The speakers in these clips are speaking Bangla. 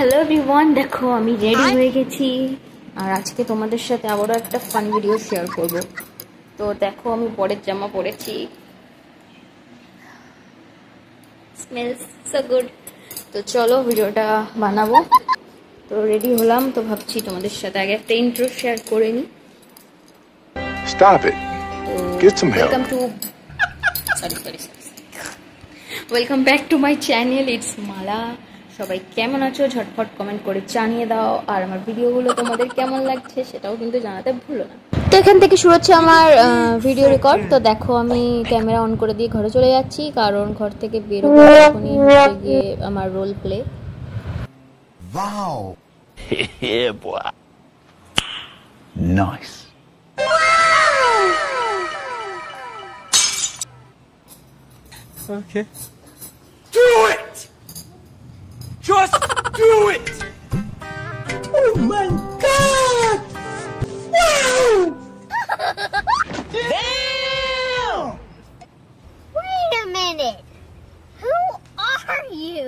হ্যালো এভরিওয়ান, দেখো আমি রেডি হয়ে গেছি আর আজকে তোমাদের সাথে আবারও একটা ফান ভিডিও শেয়ার করব। তো দেখো আমি পরের জামা পরেছি, স্মেলস সো গুড। তো চলো ভিডিওটা বানাবো। তো রেডি হলাম, তো ভাবছি তোমাদের সাথে আগে একটা ইন্ট্রো শেয়ার করে নিই। Stop it. Get some help. Welcome back to my channel, it's Mala. সবাই কেমন আছো ঝটফট কমেন্ট করে জানিয়ে দাও, আর আমার ভিডিওগুলো তোমাদের কেমন লাগছে সেটাও কিন্তু জানাতে ভুলো না। তো এখান থেকে শুরু হচ্ছে আমার ভিডিও রেকর্ড। তো দেখো আমি ক্যামেরা অন করে দিয়ে ঘরে চলে যাচ্ছি, কারণ ঘর থেকে বেরোবো এখনই হচ্ছে গিয়ে আমার role play. Wow. Yeah, boy. Nice. Okay. Do it! Just do it! Oh my God! Wow! Damn! Wait a minute. Who are you?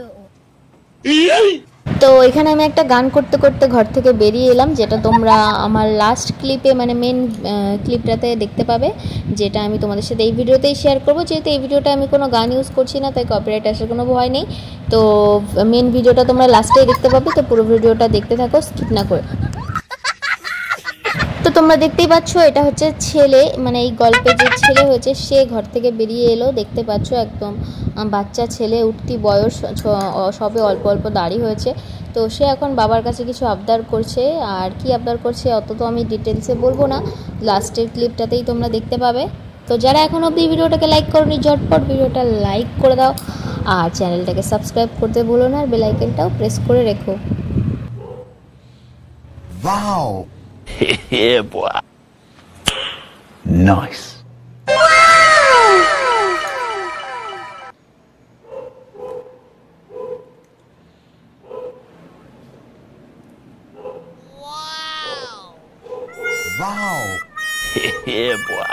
তো এখানে আমি একটা গান করতে করতে ঘর থেকে বেরিয়ে এলাম, যেটা তোমরা আমার লাস্ট ক্লিপে মানে মেন ক্লিপটাতে দেখতে পাবে, যেটা আমি তোমাদের সাথে এই ভিডিওতেই শেয়ার করবো। যেহেতু এই ভিডিওটা আমি কোনো গান ইউজ করছি না, তাই কপিরাইট আসার কোনো ভয় নেই। তো মেন ভিডিওটা তোমরা লাস্টেই দেখতে পাবে, তো পুরো ভিডিওটা দেখতে থাকো স্কিপ না করে। তো তোমরা দেখতেই পাচ্ছ এটা হচ্ছে ছেলে, মানে এই গল্পে যে ছেলে হয়েছে সে ঘর থেকে বেরিয়ে এলো। দেখতে পাচ্ছ একদম বাচ্চা ছেলে, উঠতি বয়স, সবে অল্প অল্প দাড়ি হয়েছে। তো সে এখন বাবার কাছে কিছু আবদার করছে, আর কি আবদার করছে অত তো আমি ডিটেলসে বলবো না, লাস্টের ক্লিপটাতেই তোমরা দেখতে পাবে। তো যারা এখন অবধি ভিডিওটাকে লাইক করোনি ঝটপট ভিডিওটা লাইক করে দাও, আর চ্যানেলটাকে সাবস্ক্রাইব করতে ভুলো না, আর বেল আইকনটাও প্রেস করে রেখো। Wow. Yeah, boy. Nice. Wow. Yeah, boy.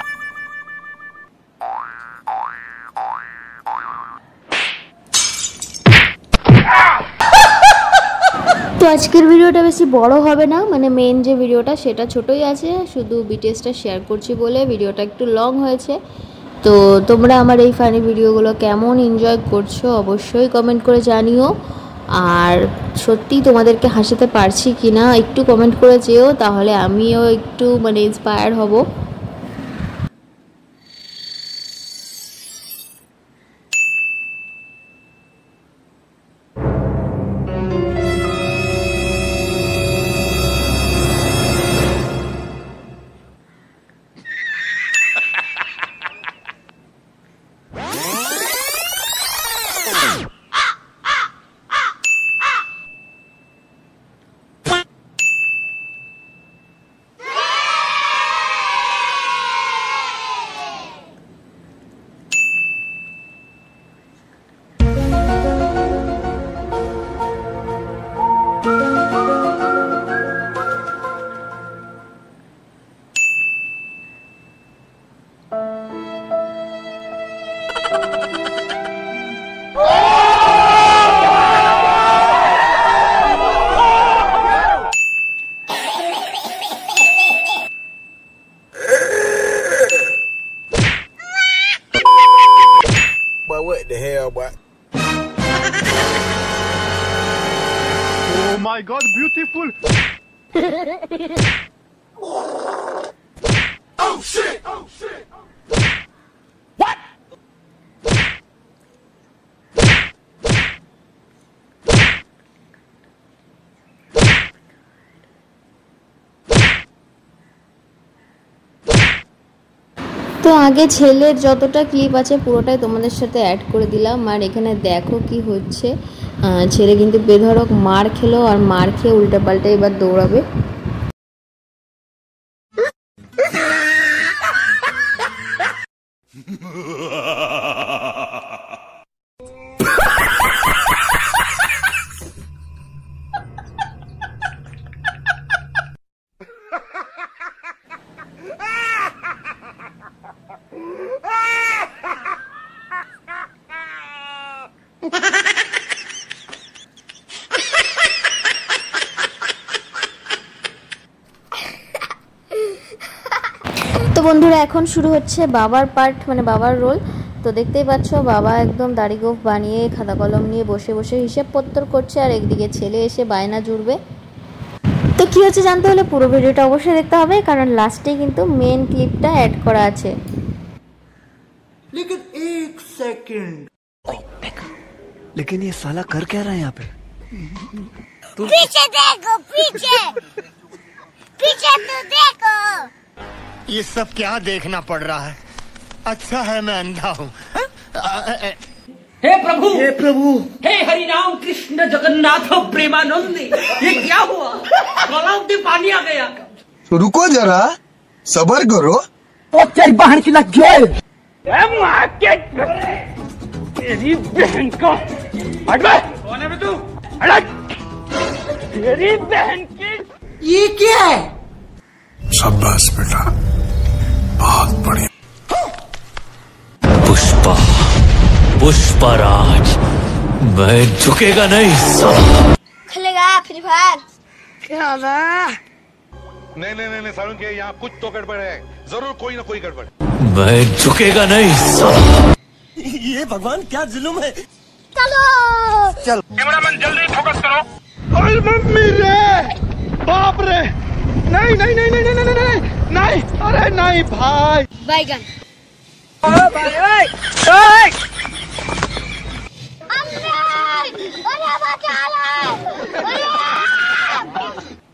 তো আজকের ভিডিওটা বেশি বড় হবে না, মানে মেন যে ভিডিওটা সেটা ছোটই আছে, শুধু বিটিএসটা শেয়ার করছি বলে ভিডিওটা একটু লং হয়েছে। তো তোমরা আমার এই ফানি ভিডিওগুলো কেমন এনজয় করছো অবশ্যই কমেন্ট করে জানিও, আর সত্যি তোমাদেরকে হাসাতে পারছি কি না একটু কমেন্ট করে যেও, তাহলে আমিও একটু মানে ইন্সপায়ার হব। Boy, what the hell, boy? Oh my God, beautiful! Oh shit! Oh shit! What? তো আগে ছেলের যতটা ক্লিপ আছে পুরোটাই তোমাদের সাথে অ্যাড করে দিলাম, আর এখানে দেখো কি হচ্ছে। ছেলে কিন্তু বেধড়ক মার খেলো, আর মার খেয়ে উল্টে পাল্টে এবার দৌড়াবে। বন্ধুরা এখন শুরু হচ্ছে বাবার পার্ট, মানে বাবার রোল। তো দেখতেই পাচ্ছ বাবা একদম দাড়ি গোঁফ বানিয়ে খাতা কলম নিয়ে বসে বসে হিসেব পত্তর করছে, আর একদিকে ছেলে এসে বায়না জুড়বে। তো কী হচ্ছে জানতে হলে পুরো ভিডিওটা অবশ্যই দেখতে হবে, কারণ লাস্টে কিন্তু মেন ক্লিপটা অ্যাড করা আছে। लेकिन एक सेकंड लेकिन ये साला कर क्या रहा है यहाँ पे? पीछे देखो, पीछे पीछे तो देखो। ये सब क्या देखना पड़ रहा है? अच्छा है मैं अंधा हूँ। हे प्रभु, हे हरि राम कृष्ण जगन्नाथ प्रेमानंद, ये क्या हुआ? गलाव में पानी आ गया। तो रुको जरा, सबर करो। तो तेरी बहन की लग गई। तेरी बहन का हट बे। कौन है बे तू? हट। तेरी बहन की ये क्या है? शाबाश बेटा, बहुत बढ़िया। पुष्पा, पुष्पराज, मैं झुकेगा नहीं साला। खेलेगा फ्री फायर? नहीं सारुण के यहाँ कुछ तो गड़बड़ है, जरूर कोई ना कोई गड़बड़। मैं झुकेगा नहीं साला। ये भगवान क्या जुल्म है। चलो चल कैमरामैन जल्दी फोकस करो। अरे मम्मी रे, बाप रे, नहीं नहीं नहीं नहीं नहीं नहीं नहीं नहीं, अरे नहीं भाई। बैगन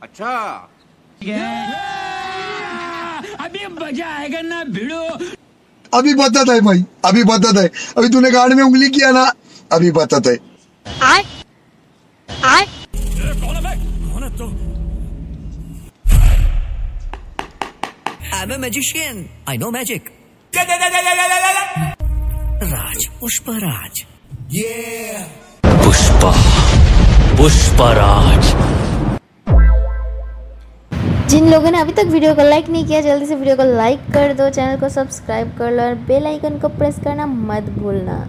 अच्छा अभी मजा आएगा ना भिड़ो। अभी बताता है भाई, अभी बताता है। अभी तूने गाड़ में उंगली किया ना, अभी बताता है। आय आय कौन है तू? I'm a magician. I know magic. राज, पुष्पराज। पुष्पा, पुष्पराज। जिन लोगों ने अभी तक वीडियो को लाइक नहीं किया, जल्दी से वीडियो को लाइक कर दो, चैनल को सब्सक्राइब कर लो और बेल आइकन को प्रेस करना मत भूलना।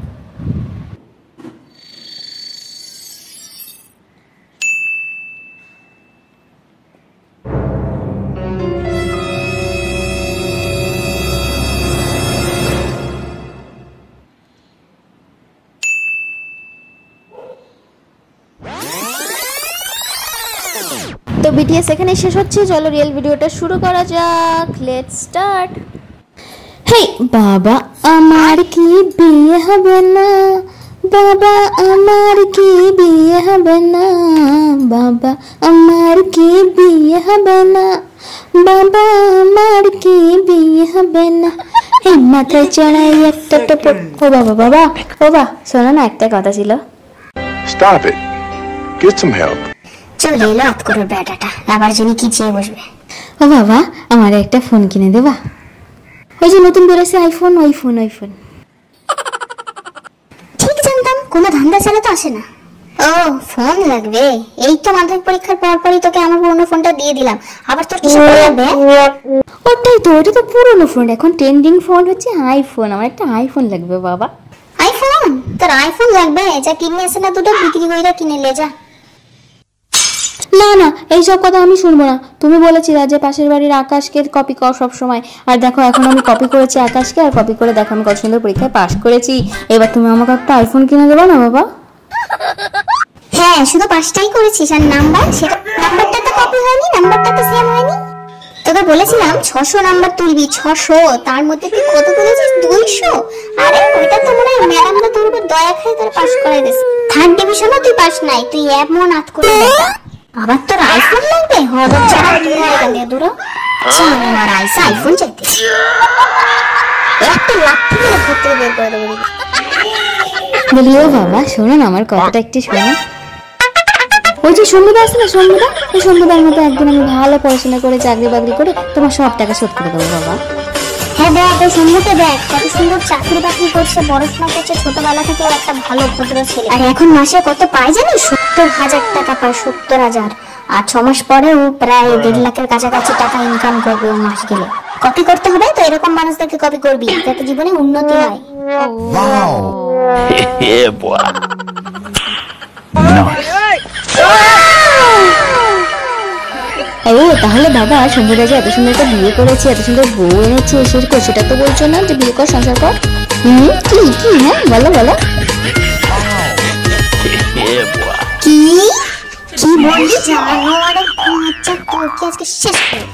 তো বিটিএস এখানে শেষ হচ্ছে, চলো রিয়েল ভিডিওটা শুরু করা যাক। Let's start. হেই বাবা আমার কি বিয়ে হবে না, বাবা আমার কি বিয়ে হবে না, বাবা আমার কি বিয়ে হবে না, বাবা আমার কি বিয়ে হবে না। এই মাথায় চড়াই একটা তো ও বাবা বাবা ও বা শোনো না, একটা কথা ছিল। Stop it. Get some help. চল রে লাত করো বেটাটা, আবার যিনি কি চেয়ে বসবে। ও বাবা আমার একটা ফোন কিনে দেবা? ওই যে নতুন বেরোছে আইফোন, আইফোন আইফোন। ঠিক জানতাম, কোনো ধান্দা ছাড়া তো আসে না। ও ফোন লাগবে, এই তো মাধ্যমিক পরীক্ষার পরপরই তোকে আমার পুরনো ফোনটা দিয়ে দিলাম, আবার তোর কিছু লাগবে? ওটাই তো, ওটা তো পুরনো ফোন, এখন ট্রেন্ডিং ফোন হচ্ছে আইফোন। আমার একটা আইফোন লাগবে বাবা। আইফোন? তোর আইফোন লাগবে? যা কিনে এসে না দুটো বিক্রি কইরা কিনে লে যা। না না এইসব কথা আমি শুনবো না। তুমি বলেছিলে যে পাশের বাড়ির আকাশকে কপি কর সব সময়, আর দেখো এখন আমি কপি করেছি আকাশকে, আর কপি করে দেখো আমি কত সুন্দর পরীক্ষায় পাশ করেছি। এবার তুমি আমাকে একটা আইফোন কিনে দেবো না বাবা? হ্যাঁ শুধু পাঁচটাই করেছিস, আর নাম্বার, সেটা নাম্বারটা তো কপি হয়নি, নাম্বারটা তো সেম হয়নি। তোকে বলেছিলাম 600 নাম্বার তুলবি, 600, তার মধ্যে তুই কত তুলেছিস? 200। আরে ওইটা তো মনে হয় ম্যাডামরা তোর উপর দয়া খায় তোর পাস করাই দিস। থার্ড ডিভিশনও তুই পাস নাই, তুই এমন আত করে দেখা। আবার তোর আইফোন লাগবে? হঠাৎ ছাড়া তুই এখান থেকে দূর আমার আইসা আইফোন চাইতে একটা লাঠি দিয়ে ভর্তি বের করে দেবো। বলি ও বাবা শোনো না, আমার কথাটা একটু শোনো। ওই যে সন্ধ্যা আছে না, সন্ধ্যা, ওই সন্ধ্যার মতো একদিন আমি ভালো পড়াশোনা করে চাকরি বাকরি করে তোমার সব টাকা শোধ করে দেবো বাবা। হ্যাঁ দেখ, ওই সন্ধ্যাকে দেখ কত সুন্দর চাকরি বাকরি করছে, পড়াশোনা করছে, ছোটবেলা থেকে একটা ভালো ভদ্র ছেলে। আর এখন মাসে কত পায় জানিস? 70,000 টাকা পায়, 70,000। আর 6 মাস পরে ও প্রায় 1.5 লাখের কাছাকাছি টাকা ইনকাম করবে ও মাস গেলে। কপি করতে হবে তো, এরকম মানুষদেরকে কপি করবি যাতে জীবনে উন্নতি হয়। Wow. Yeah, boy. Nice. ও তাহলে বাবা সঞ্জয় যে এত সুন্দর একটা বিয়ে করেছে, এত সুন্দর বউ এনেছে, সেটা তো বলছো না যে বিয়ে কর, সংসার কর? কি কি হ্যাঁ বলো বলো। কি কি বললি? জানো আরে আচ্ছা তোকে আজকে শেষ করব।